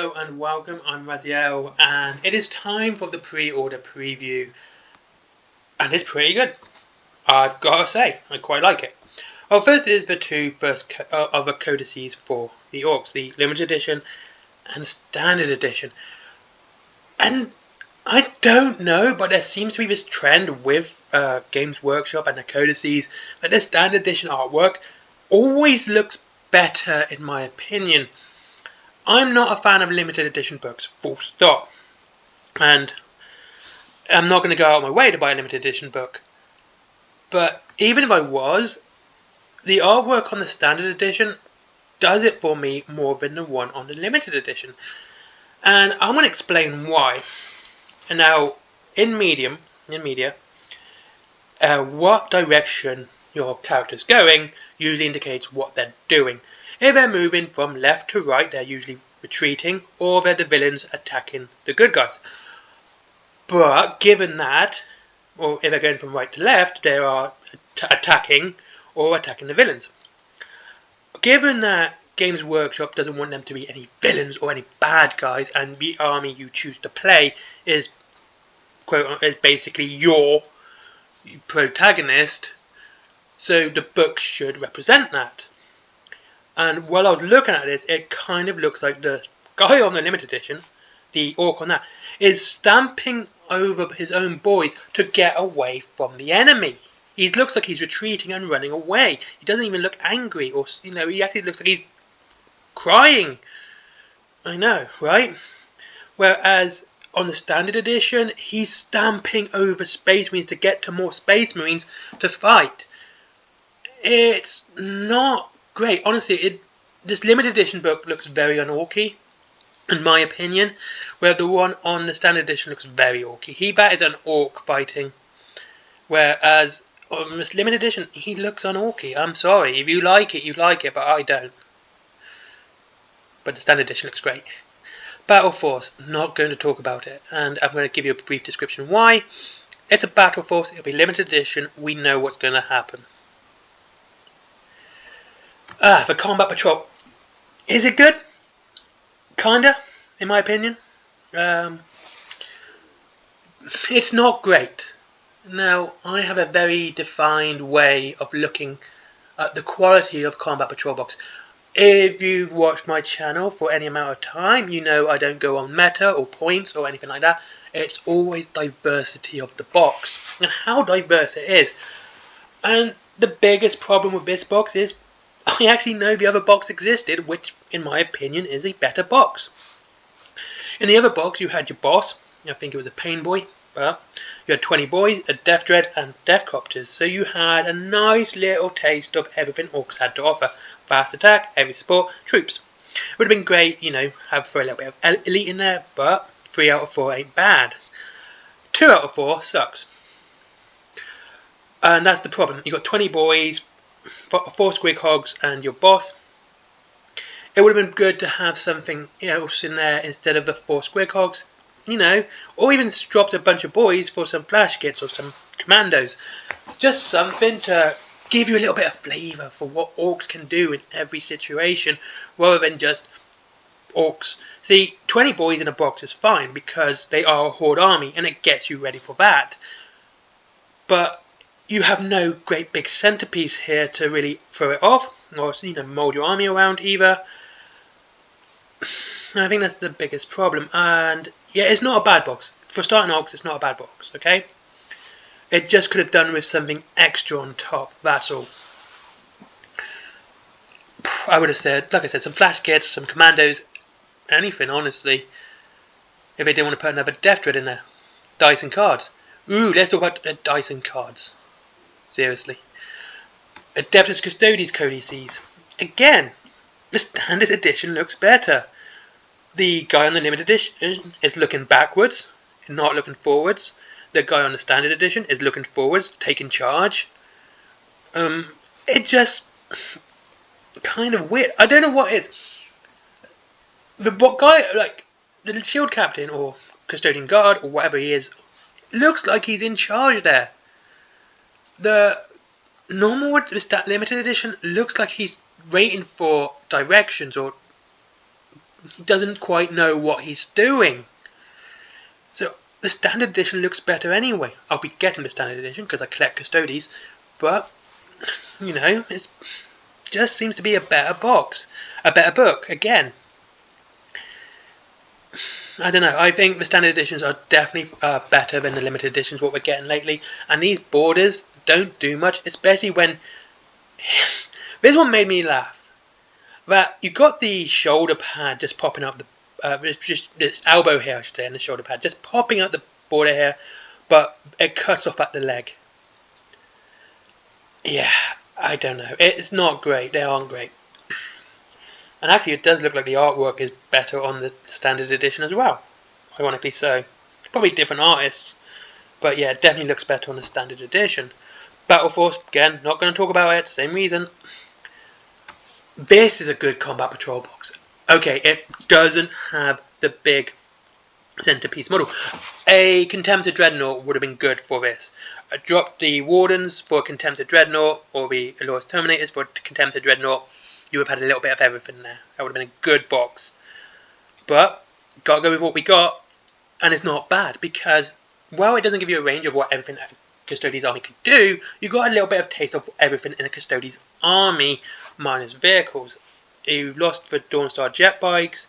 Hello and welcome, I'm Raziel, and it is time for the pre-order preview, and it's pretty good, I've got to say, I quite like it. Well, first is the two other codices for the Orks, the limited edition and standard edition. And I don't know, but there seems to be this trend with Games Workshop and the codices that the standard edition artwork always looks better in my opinion. I'm not a fan of limited edition books, full stop. And I'm not going to go out of my way to buy a limited edition book. But even if I was, the artwork on the standard edition does it for me more than the one on the limited edition. And I'm going to explain why. And now, in media, what direction your character's going usually indicates what they're doing. If they're moving from left to right, they're usually retreating, or they're the villains attacking the good guys. But given that, or if they're going from right to left, they are attacking or attacking the villains. Given that Games Workshop doesn't want them to be any villains or any bad guys, and the army you choose to play is basically your protagonist, so the book should represent that. And while I was looking at this, it kind of looks like the guy on the limited edition, the orc on that, is stamping over his own boys to get away from the enemy. He looks like he's retreating and running away. He doesn't even look angry, or he actually looks like he's crying. I know, right? Whereas on the standard edition, he's stamping over space marines to get to more space marines to fight. It's not great. Honestly, this limited edition book looks very un-orky, in my opinion, where the one on the standard edition looks very orky. Hebat is an orc fighting, whereas on this limited edition, he looks un-orky. I'm sorry, if you like it, you like it, but I don't. But the standard edition looks great. Battle Force, not going to talk about it, and I'm going to give you a brief description why. It's a Battle Force, it'll be limited edition, we know what's going to happen. The Combat Patrol. Is it good? Kinda, in my opinion. It's not great. Now, I have a very defined way of looking at the quality of Combat Patrol box. If you've watched my channel for any amount of time, you know I don't go on meta or points or anything like that. It's always diversity of the box and how diverse it is. And the biggest problem with this box is I actually know the other box existed, which in my opinion is a better box. In the other box you had your boss, I think it was a pain boy, but you had 20 boys, a death dread and death copters, so you had a nice little taste of everything Orks had to offer. Fast attack, heavy support, troops. It would have been great, have for a little bit of elite in there, but 3 out of 4 ain't bad. 2 out of 4 sucks. And that's the problem. You got 20 boys, 4 squig hogs and your boss. It would have been good to have something else in there instead of the 4 squig hogs, or even dropped a bunch of boys for some flash kits or some commandos. It's just something to give you a little bit of flavour for what Orks can do in every situation, rather than just Orks. See, 20 boys in a box is fine because they are a horde army and it gets you ready for that. But you have no great big centerpiece here to really throw it off, or mold your army around either. I think that's the biggest problem. And yeah, it's not a bad box. For starting Orks, it's not a bad box, okay? It just could have done with something extra on top, that's all. I would have said, like I said, some flash kits, some commandos, anything, honestly. If they didn't want to put another death dread in there. Dice and cards. Ooh, let's talk about dice and cards. Seriously. Adeptus Custodes codices. Again, the standard edition looks better. The guy on the limited edition is looking backwards, not looking forwards. The guy on the standard edition is looking forwards, taking charge. It just kind of weird. I don't know what it is. The guy, like the shield captain or custodian guard or whatever he is, looks like he's in charge there. The normal limited edition looks like he's waiting for directions or he doesn't quite know what he's doing. So the standard edition looks better anyway. I'll be getting the standard edition because I collect Custodes, but you know, it just seems to be a better box, a better book again. I don't know. I think the standard editions are definitely better than the limited editions what we're getting lately, and these borders don't do much, especially when this one made me laugh. That you got the shoulder pad just popping up this elbow hair, I should say, and the shoulder pad just popping out the border hair, but it cuts off at the leg. Yeah, I don't know. It's not great. They aren't great. And actually, it does look like the artwork is better on the standard edition as well. Ironically so. Probably different artists, but yeah, it definitely looks better on the standard edition. Battle Force, again, not going to talk about it. Same reason. This is a good Combat Patrol box. Okay, it doesn't have the big centerpiece model. A Contemptor Dreadnought would have been good for this. I dropped the Wardens for Contemptor Dreadnought, or the Allures Terminators for Contemptor Dreadnought. You would have had a little bit of everything there. That would have been a good box. But, gotta go with what we got, and it's not bad, because, well, it doesn't give you a range of what everything a Custodes army could do, you got a little bit of taste of everything in a Custodes army, minus vehicles. You lost the Dawnstar jet bikes,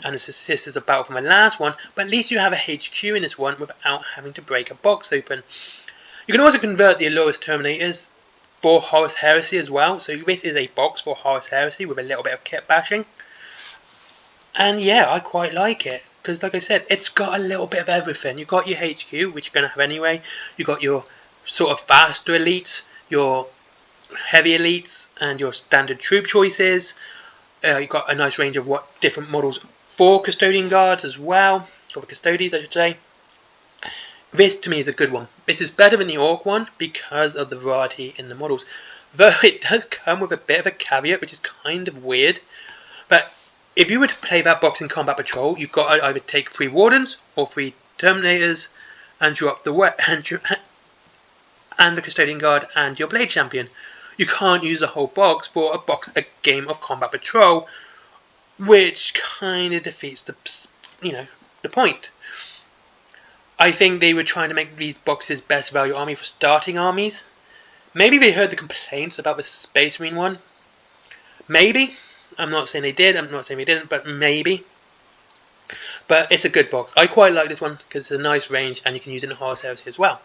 and the Sisters of Battle from the last one, but at least you have a HQ in this one without having to break a box open. You can also convert the Allures Terminators for Horus Heresy as well, so this is a box for Horus Heresy with a little bit of kit bashing. And yeah, I quite like it, because like I said, it's got a little bit of everything. You've got your HQ, which you're going to have anyway, you've got your sort of faster elites, your heavy elites, and your standard troop choices. You've got a nice range of what different models for Custodian Guards as well, or the Custodes I should say. This to me is a good one. This is better than the Ork one because of the variety in the models. Though it does come with a bit of a caveat, which is kind of weird. But if you were to play that box in Combat Patrol, you've got to either take 3 Wardens or 3 Terminators and drop the and the Custodian Guard and your Blade Champion. You can't use the whole box for a game of Combat Patrol, which kind of defeats the point. I think they were trying to make these boxes best value army for starting armies. Maybe they heard the complaints about the Space Marine one. Maybe. I'm not saying they did, I'm not saying they didn't, but maybe. But it's a good box. I quite like this one because it's a nice range and you can use it in Horus Heresy as well.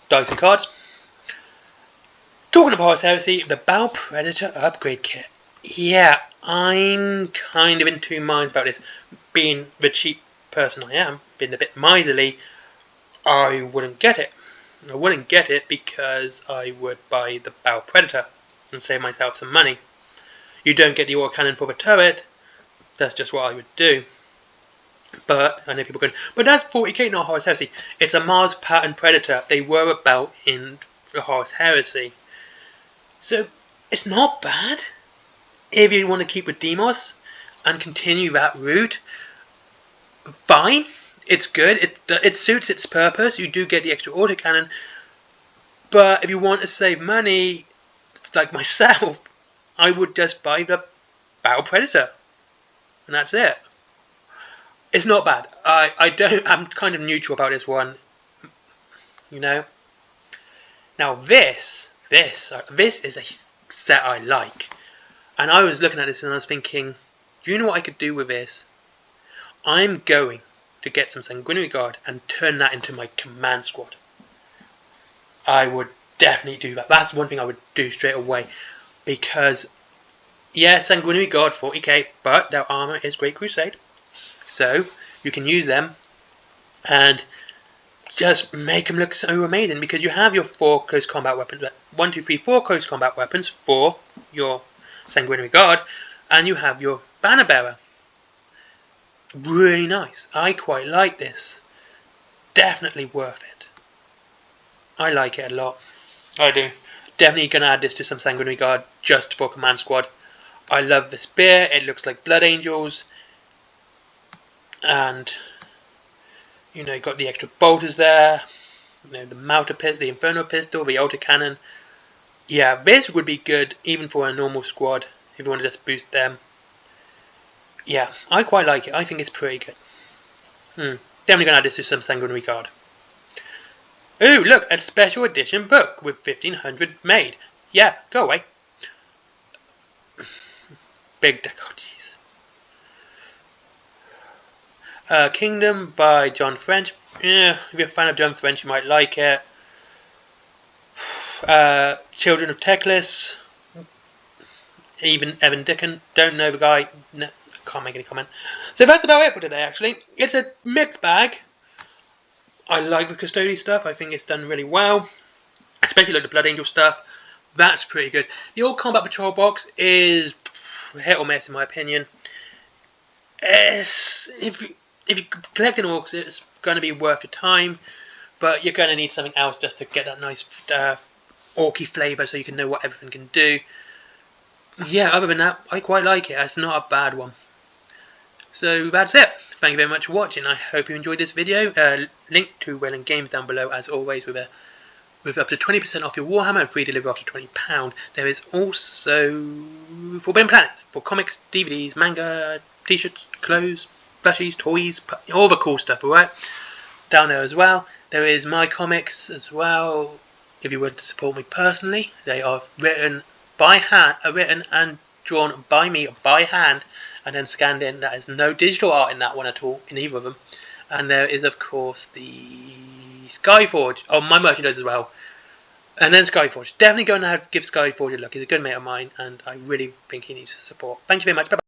Dice and cards. Talking of Horus Heresy, the Battle Predator upgrade kit. Yeah, I'm kind of in two minds about this. Being the cheap person I am, being a bit miserly, I wouldn't get it. I wouldn't get it because I would buy the Battle Predator and save myself some money. You don't get the autocannon for the turret, that's just what I would do. But, I know people are going, but that's 40k, not Horus Heresy. It's a Mars pattern Predator. They were about in the Horus Heresy. So, it's not bad. If you want to keep with Demos and continue that route, fine. It's good. It suits its purpose. You do get the extra autocannon. But if you want to save money, like myself, I would just buy the Battle Predator. And that's it. It's not bad. I'm kind of neutral about this one. You know. Now this is a set I like. And I was looking at this and I was thinking, do you know what I could do with this? I'm going to get some Sanguinary Guard and turn that into my command squad. I would definitely do that. That's one thing I would do straight away. Because, yeah, Sanguinary Guard 40k, but their armor is Great Crusade. So, you can use them and just make them look so amazing. Because you have your 4 close combat weapons. 1, 2, 3, 4 close combat weapons for your Sanguinary Guard. And you have your Banner Bearer. Really nice. I quite like this. Definitely worth it. I like it a lot. I do. Definitely going to add this to some Sanguinary Guard just for command squad. I love the spear. It looks like Blood Angels. And, you know, you've got the extra bolters there. You know, the Melter Pistol, the Inferno Pistol, the Autocannon. Yeah, this would be good even for a normal squad if you want to just boost them. Yeah, I quite like it. I think it's pretty good. Definitely going to add this to some sanguinary card. Ooh, look, a special edition book with 1500 made. Yeah, go away. Big deck, oh jeez. Kingdom by John French. Yeah, if you're a fan of John French, you might like it. Children of Teclis. Even Evan Dickon. Don't know the guy. No, can't make any comment. So that's about it for today, actually. It's a mixed bag. I like the Custodes stuff. I think it's done really well. Especially like the Blood Angel stuff. That's pretty good. The old Combat Patrol box is hit or miss in my opinion. If you're collecting Orks, it's going to be worth your time. But you're going to need something else just to get that nice orky flavour so you can know what everything can do. Yeah, other than that, I quite like it. It's not a bad one. So that's it. Thank you very much for watching. I hope you enjoyed this video. Link to Wayland Games down below as always with up to 20% off your Warhammer and free delivery after £20. There is also Forbidden Planet for comics, DVDs, manga, t-shirts, clothes, plushies, toys, all the cool stuff, alright? Down there as well. There is my comics as well. If you want to support me personally, they are written by hand, written and drawn by me by hand, and then scanned in. There is no digital art in that one at all, in either of them. And there is, of course, the Skyforge. Oh, my merchandise as well. And then Skyforge. Definitely go and give Skyforge a look. He's a good mate of mine, and I really think he needs support. Thank you very much. Bye-bye.